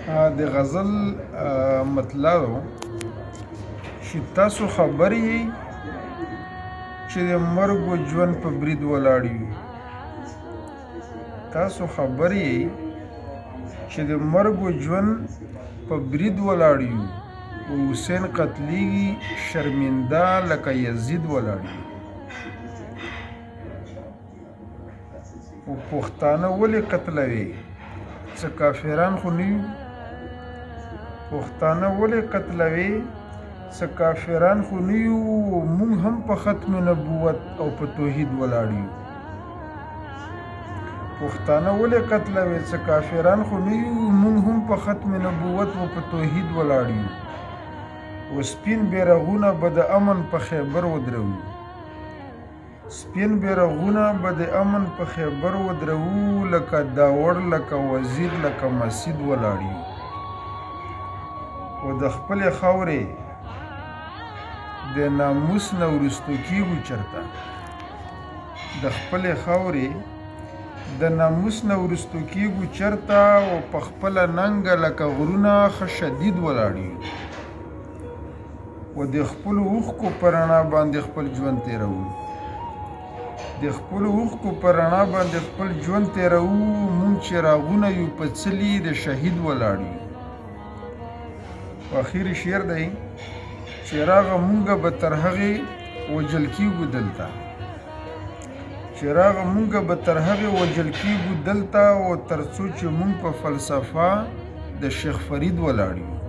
د غزل مطلب چې تاسو خبر یې چې د مرګ و ژوند په برید ولاړ یو. تاسو خبر یې چې د مرګ و ژوند په برید ولاړ یو. حسین قتلیږي شرمنده لکه یزید ولاړ یو. پښتانه ولې قتلوي؟ څه کافران خو نه یو؟ پښتانه ولې قتلوي؟ څه کافران خو نه یو؟ موږ هم په ختم نبوت او په توحید ولاړ یو. پښتانه ولې قتلوي؟ څه کافران خو نه یو؟ موږ هم په ختم نبوت او په توحید ولاړ یو. و سپین بیرغونه به د امن په خیبر ودروو. سپین بیرغونه به د امن په خیبر ودروو، لکه داوړ لکه وزیر لکه مسجد ولاړ یو. و د خپلې خاورې د ناموس نه وروستو کېږو چېرته. د خپلې خاورې د ناموس نه وروستو کېږو چېرته، او په خپله ننګه لکه غرونه ښه شدید ولاړ یو. و د خپلو اوښکو په رڼا باندې خپل ژوند تېروو. د خپلو اوښکو په رڼا باندې خپل ژوند تېروو. مونږ چراغونه یو په څلي د شهید ولاړ یو. اخري شعر دی: چراغه مونږه به تر هغې وژل کېږو دلته. چراغه مونږه به تر هغې وژل کېږو دلته، او تر څو چې مونږ په فلسفه د شیخ فرید ولاړ یو.